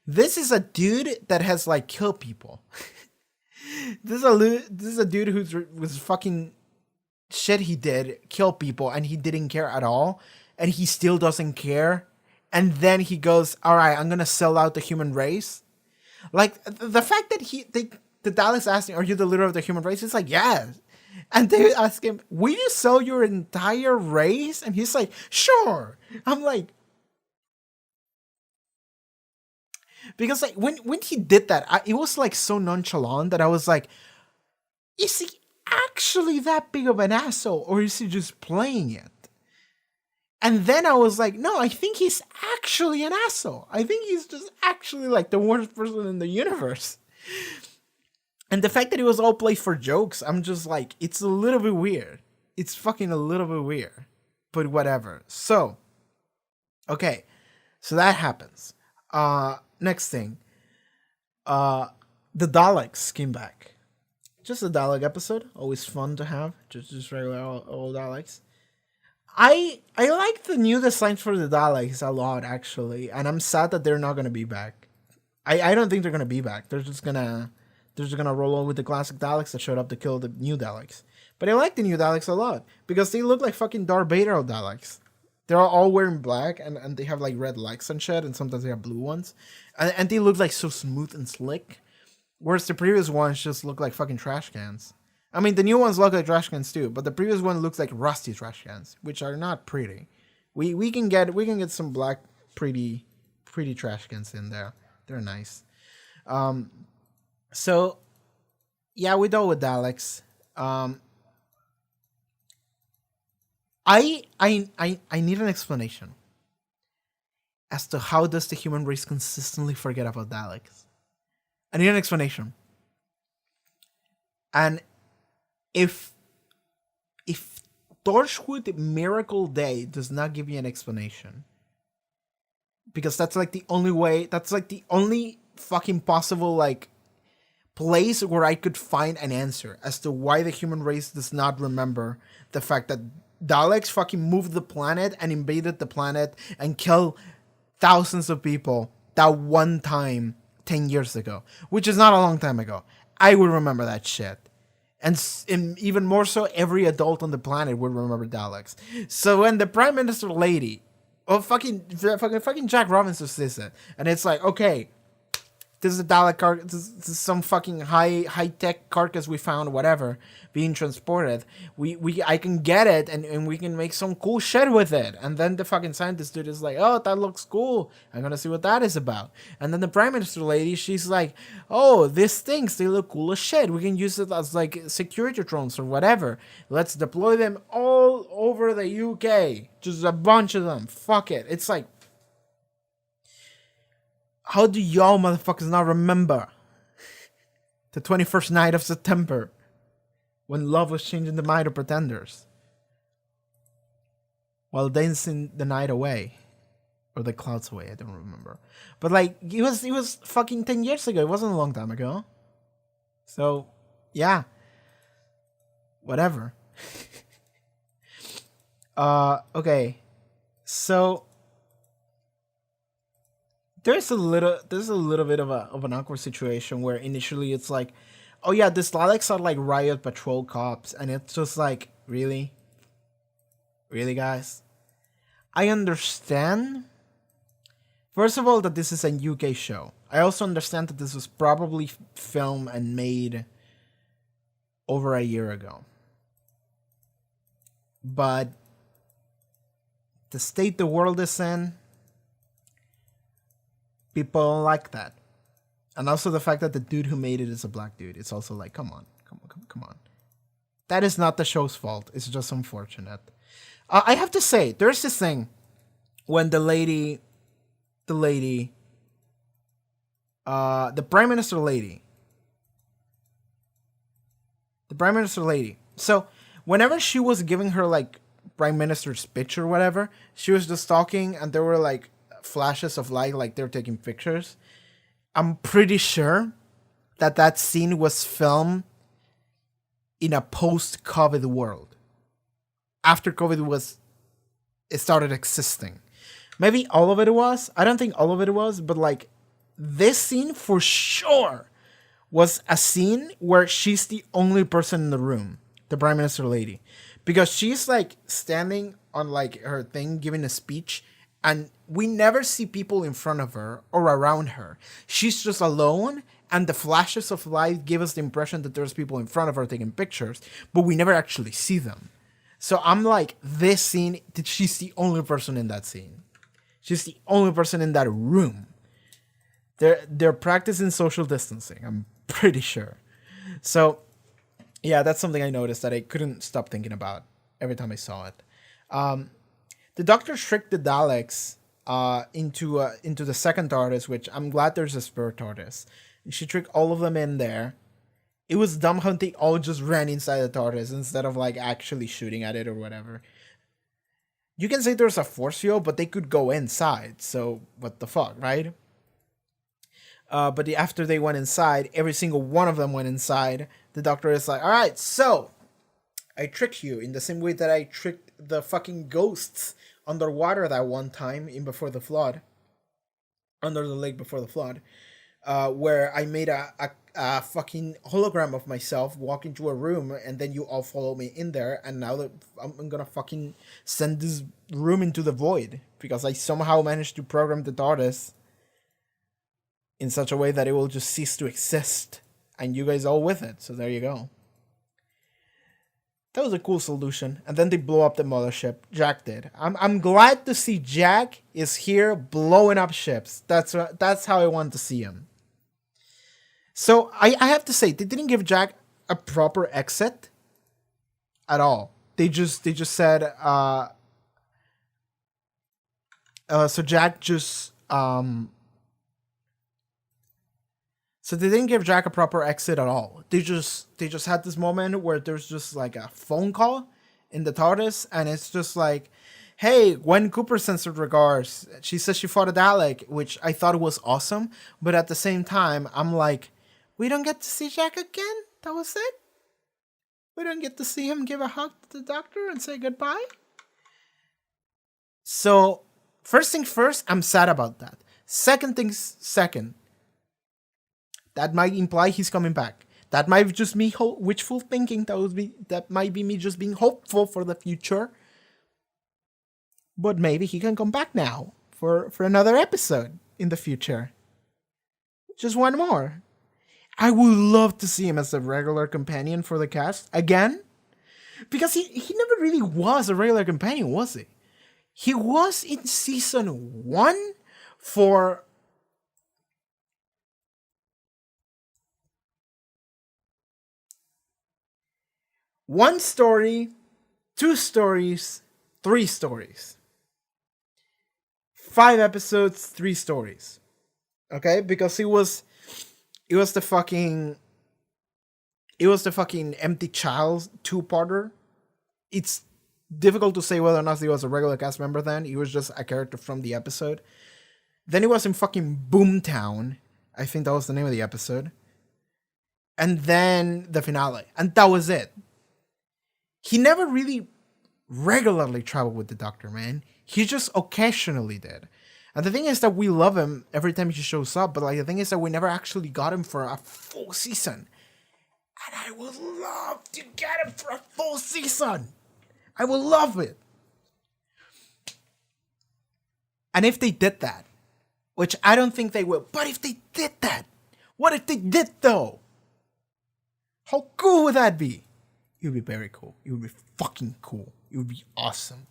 This is a dude that has like killed people. This is a dude who's was fucking shit he did, kill people, and he didn't care at all, and he still doesn't care. And then he goes, all right, I'm gonna sell out the human race. Like the fact that the Daleks asked him, are you the leader of the human race? It's like, yeah. And they ask him, will you sell your entire race? And he's like, sure. I'm like, because like when he did that, it was like so nonchalant that I was like, is he actually that big of an asshole, or is he just playing it? And then I was like, no, I think he's actually an asshole. I think he's just actually like the worst person in the universe. And the fact that it was all played for jokes, I'm just like, it's a little bit weird. It's fucking a little bit weird. But whatever. So, okay. So that happens. Next thing. the Daleks came back. Just a Dalek episode, always fun to have. Just regular old Daleks. I like the new designs for the Daleks a lot, actually, and I'm sad that they're not gonna be back. I don't think they're gonna be back. They're just gonna roll on with the classic Daleks that showed up to kill the new Daleks. But I like the new Daleks a lot because they look like fucking Darth Vader Daleks. They're all wearing black and they have like red legs and shit, and sometimes they have blue ones, and they look like so smooth and slick. Whereas the previous ones just look like fucking trash cans. I mean, the new ones look like trash cans too, but the previous one looks like rusty trash cans, which are not pretty. We can get some black pretty trash cans in there. They're nice. So yeah, we're done with Daleks. I need an explanation as to how does the human race consistently forget about Daleks. I need an explanation. And if Torchwood Miracle Day does not give you an explanation, because that's like the only way, that's like the only fucking possible like place where I could find an answer as to why the human race does not remember the fact that Daleks fucking moved the planet and invaded the planet and killed thousands of people that one time 10 years ago, which is not a long time ago. I would remember that shit. And even more so, every adult on the planet would remember Daleks. So when the Prime Minister lady, fucking Jack Robinson says it, and it's like, okay, this is a Dalek this is some fucking high tech carcass we found, whatever, being transported. I can get it and we can make some cool shit with it. And then the fucking scientist dude is like, oh, that looks cool. I'm gonna see what that is about. And then the Prime Minister lady, she's like, oh, these things, they look cool as shit. We can use it as like security drones or whatever. Let's deploy them all over the UK. Just a bunch of them. Fuck it. It's like, how do y'all motherfuckers not remember the 21st night of September when love was changing the mind of pretenders while dancing the night away or the clouds away? I don't remember, but like it was fucking 10 years ago. It wasn't a long time ago. So yeah, whatever. Okay, so there's a little bit of an awkward situation where initially it's like, oh yeah, these Daleks are like riot patrol cops, and it's just like, really guys. I understand, first of all, that this is a UK show. I also understand that this was probably filmed and made over a year ago, but the state the world is in, people don't like that. And also the fact that the dude who made it is a black dude. It's also like, come on. That is not the show's fault. It's just unfortunate. I have to say, there's this thing when the Prime Minister lady. So whenever she was giving her like Prime Minister's speech or whatever, she was just talking and there were like flashes of light, like they're taking pictures. I'm pretty sure that scene was filmed in a post-COVID world. After COVID started existing. Maybe all of it was. I don't think all of it was, but like this scene for sure was a scene where she's the only person in the room, the Prime Minister lady, because she's like standing on like her thing giving a speech. And we never see people in front of her or around her. She's just alone, and the flashes of light give us the impression that there's people in front of her taking pictures, but we never actually see them. So I'm like, this scene, she's the only person in that scene. She's the only person in that room. They're practicing social distancing, I'm pretty sure. So, yeah, that's something I noticed that I couldn't stop thinking about every time I saw it. The Doctor tricked the Daleks into the second TARDIS, which I'm glad there's a spare TARDIS. She tricked all of them in there. It was dumb how they all just ran inside the TARDIS instead of like actually shooting at it or whatever. You can say there's a force field, but they could go inside, so what the fuck, right? But after they went inside, every single one of them went inside. The Doctor is like, all right, so I tricked you in the same way that I tricked the fucking ghosts underwater that one time in Before the Flood. Under the lake before the flood. Where I made a fucking hologram of myself walk into a room, and then you all follow me in there, and now that I'm gonna fucking send this room into the void because I somehow managed to program the TARDIS in such a way that it will just cease to exist, and you guys all with it. So there you go. That was a cool solution. And then they blow up the mothership. Jack did. I'm glad to see Jack is here blowing up ships. That's how I want to see him. So I have to say, they didn't give Jack a proper exit at all. They just said so Jack just so they didn't give Jack a proper exit at all. They just had this moment where there's just like a phone call in the TARDIS, and it's just like, hey, Gwen Cooper sends her regards. She says she fought a Dalek, which I thought was awesome, but at the same time, I'm like, we don't get to see Jack again? That was it? We don't get to see him give a hug to the Doctor and say goodbye? So, first things first, I'm sad about that. Second things second, that might imply he's coming back. That might just be wishful thinking. That might be me just being hopeful for the future. But maybe he can come back now for another episode in the future. Just one more. I would love to see him as a regular companion for the cast again. Because he never really was a regular companion, was he? He was in season 1 for one story, 2 stories, 3 stories. 5 episodes, 3 stories. Okay? Because it was the fucking Empty Child 2-parter. It's difficult to say whether or not he was a regular cast member then. He was just a character from the episode. Then he was in fucking Boomtown. I think that was the name of the episode. And then the finale. And that was it. He never really regularly traveled with the Doctor, man. He just occasionally did. And the thing is that we love him every time he shows up, but like the thing is that we never actually got him for a full season. And I would love to get him for a full season. I would love it. And if they did that, which I don't think they will, but if they did that, what if they did though? How cool would that be? It would be very cool. It would be fucking cool. It would be awesome.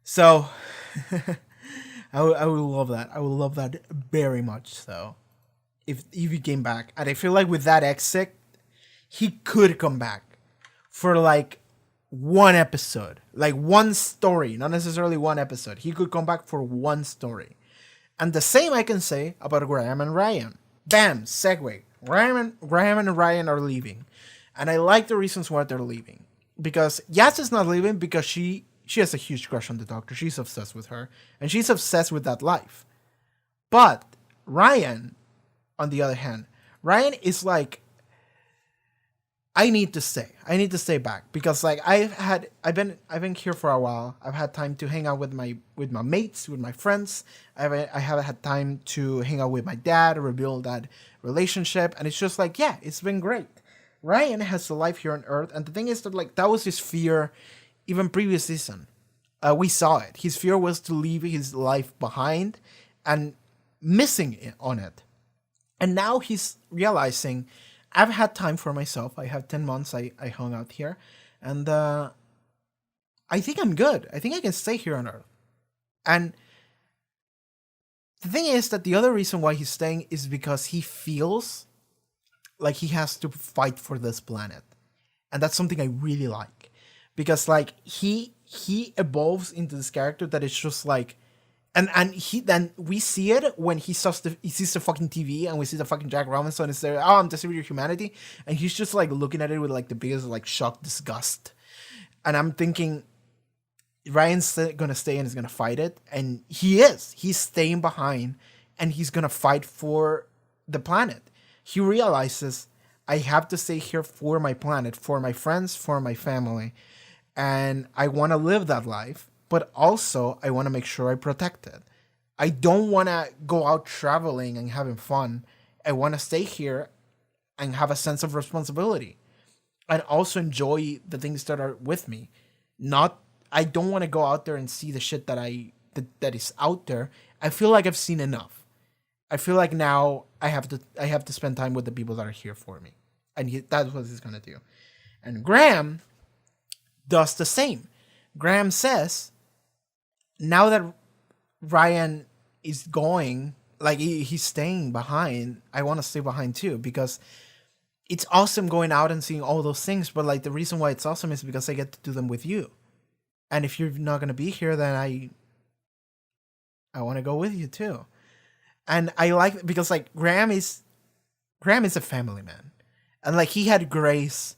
So, I would love that. I would love that very much so. If he came back. And I feel like with that exit, he could come back for like one episode. Like one story. Not necessarily one episode. He could come back for one story. And the same I can say about Graham and Ryan. Bam! Segue. Graham and Ryan are leaving. And I like the reasons why they're leaving. Because Yas is not leaving because she has a huge crush on the Doctor. She's obsessed with her. And she's obsessed with that life. But Ryan, on the other hand, Ryan is like, I need to stay. I need to stay back. Because like I've been here for a while. I've had time to hang out with my mates, with my friends. I have had time to hang out with my dad, rebuild that relationship. And it's just like, yeah, it's been great. Ryan has a life here on Earth, and the thing is that like that was his fear, even previous season. We saw it. His fear was to leave his life behind, and missing on it. And now he's realizing, I've had time for myself. I have 10 months I hung out here, and I think I'm good. I think I can stay here on Earth. And the thing is that the other reason why he's staying is because he feels like he has to fight for this planet. And that's something I really like. Because like he evolves into this character that is just like, and then we see it when he sees the fucking TV, and we see the fucking Jack Robinson is there, oh, I'm deceiving your humanity, and he's just like looking at it with like the biggest like shocked disgust. And I'm thinking, Ryan's gonna stay and is gonna fight it, and he's staying behind and he's gonna fight for the planet. He realizes, I have to stay here for my planet, for my friends, for my family, and I want to live that life, but also I want to make sure I protect it. I don't want to go out traveling and having fun. I want to stay here and have a sense of responsibility and also enjoy the things that are with me. Not, I don't want to go out there and see the shit that is out there. I feel like I've seen enough. I feel like now I have to spend time with the people that are here for me, and that's what he's gonna do. And Graham does the same. Graham says, now that Ryan is going, like he's staying behind, I want to stay behind too, because it's awesome going out and seeing all those things, but like the reason why it's awesome is because I get to do them with you. And if you're not gonna be here, then I want to go with you too. And I like, because like Graham is a family man, and like he had Grace,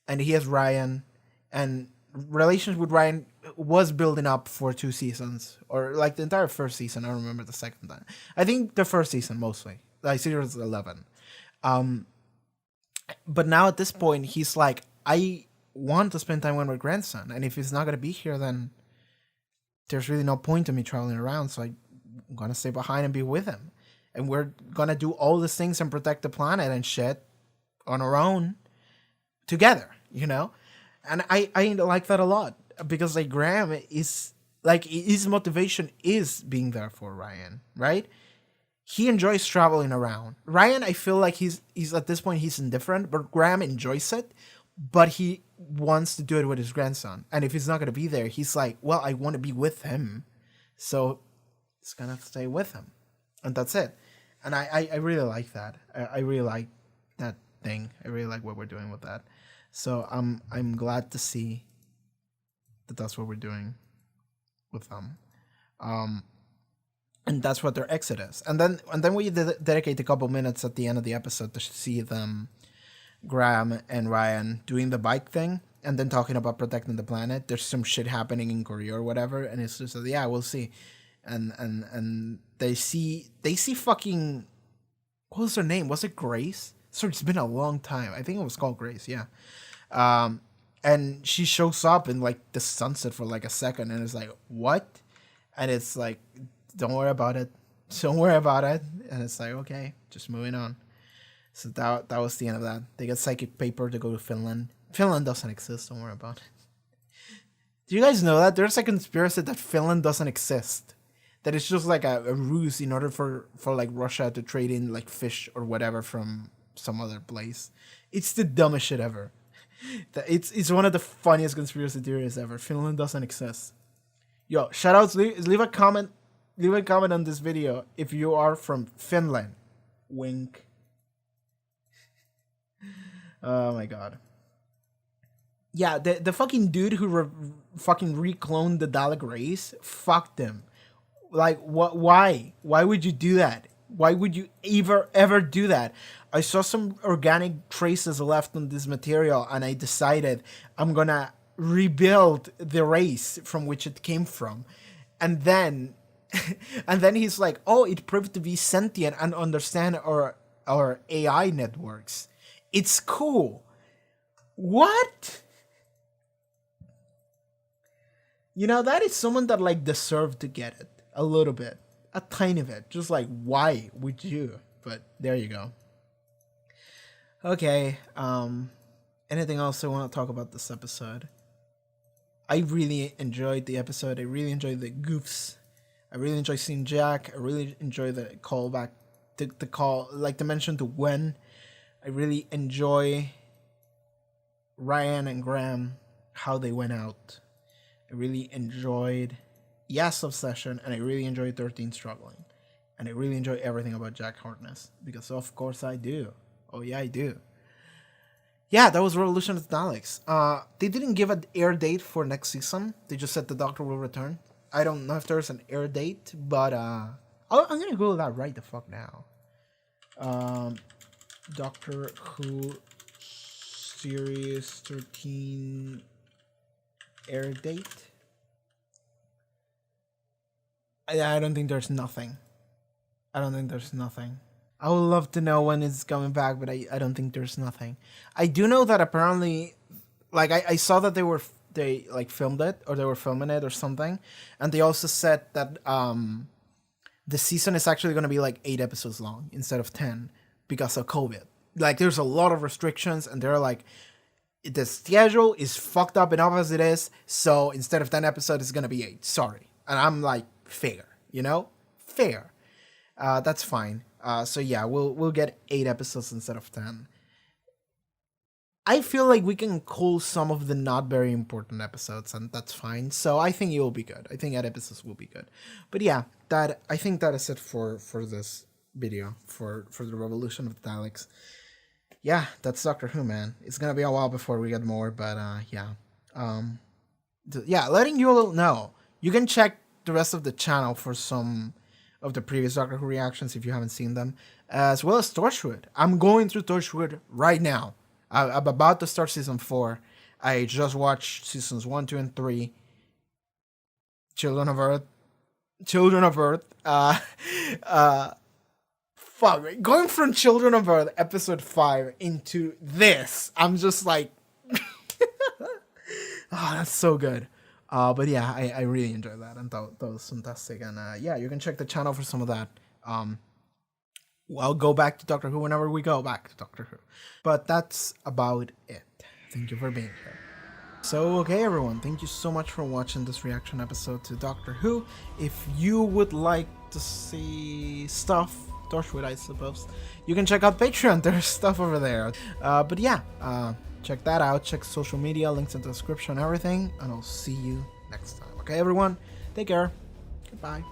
and he has Ryan, and relations with Ryan was building up for 2 seasons, or like the entire first season. I don't remember the second time. I think the first season mostly, like series 11. But now at this point, he's like, I want to spend time with my grandson, and if he's not gonna be here, then there's really no point in me traveling around. So I'm gonna stay behind and be with him, and we're gonna do all these things and protect the planet and shit on our own together, you know. And I like that a lot, because like Graham is like, his motivation is being there for Ryan, right? He enjoys traveling around. Ryan, I feel like he's at this point he's indifferent, but Graham enjoys it, but he wants to do it with his grandson. And if he's not gonna be there, he's like, well, I want to be with him, so it's gonna stay with him, and that's it. And I really like that. I really like that thing. I really like what we're doing with that. So I'm glad to see that that's what we're doing with them. And that's what their exit is. And then we dedicate a couple minutes at the end of the episode to see them, Graham and Ryan, doing the bike thing, and then talking about protecting the planet. There's some shit happening in Korea or whatever, and it's just yeah, we'll see. And they see fucking, what was her name? Was it Grace? Sorry, it's been a long time. I think it was called Grace, yeah. And she shows up in like the sunset for like a second, and it's like, what? And it's like, don't worry about it. Don't worry about it. And it's like, okay, just moving on. So that was the end of that. They get psychic paper to go to Finland. Finland doesn't exist, don't worry about it. Do you guys know that? There's a conspiracy that Finland doesn't exist. That it's just like a ruse in order for like Russia to trade in like fish or whatever from some other place. It's the dumbest shit ever. It's one of the funniest conspiracy theories ever. Finland doesn't exist. Yo, shoutouts, leave a comment. Leave a comment on this video if you are from Finland. Wink. Oh my god. Yeah, the fucking dude who fucking recloned the Dalek race, fucked him. Like, what? Why? Why would you do that? Why would you ever do that? I saw some organic traces left on this material, and I decided I'm gonna rebuild the race from which it came from. And then he's like, oh, it proved to be sentient and understand our AI networks. It's cool. What? You know, that is someone that like deserved to get it a little bit, a tiny bit. Just like, why would you? But there you go. Okay. Anything else I want to talk about this episode? I really enjoyed the episode. I really enjoyed the goofs. I really enjoyed seeing Jack. I really enjoyed the callback, the call, like the mention to Gwen. I really enjoy Ryan and Graham, how they went out. I really enjoyed Yasov's session, and I really enjoyed 13 struggling. And I really enjoy everything about Jack Harkness, because of course I do. Oh yeah, I do. Yeah, that was Revolution of the Daleks. They didn't give an air date for next season. They just said the Doctor will return. I don't know if there's an air date, but I'm gonna Google that right the fuck now. Doctor Who Series 13 air date. I don't think there's nothing. I don't think there's nothing. I would love to know when it's coming back, but I don't think there's nothing. I do know that apparently, like I saw that they like filmed it, or they were filming it or something, and they also said that the season is actually going to be like 8 episodes long instead of 10 because of COVID. Like there's a lot of restrictions, and they're like, the schedule is fucked up enough as it is, so instead of 10 episodes, it's going to be 8. Sorry. And I'm like, fair, you know? Fair. That's fine. So yeah, we'll get 8 episodes instead of 10. I feel like we can cull some of the not very important episodes, and that's fine. So I think it will be good. I think 8 episodes will be good. But yeah, I think that is it for this video, for the Revolution of the Daleks. Yeah, that's Doctor Who, man. It's gonna be a while before we get more, but yeah. Yeah, letting you all know, you can check the rest of the channel for some of the previous Doctor Who reactions if you haven't seen them, as well as Torchwood. I'm going through Torchwood right now. I'm about to start season 4. I just watched seasons 1, 2, and 3. Children of Earth. Fuck, going from Children of Earth episode 5 into this, I'm just like, oh, that's so good. But yeah, I really enjoyed that, and that was fantastic. And yeah, you can check the channel for some of that. I'll go back to Doctor Who whenever we go back to Doctor Who. But that's about it. Thank you for being here. So, okay everyone, thank you so much for watching this reaction episode to Doctor Who. If you would like to see stuff, Torchwood I suppose, you can check out Patreon, there's stuff over there. But yeah, check that out, check social media, links in the description, everything, and I'll see you next time. Okay everyone, take care, goodbye.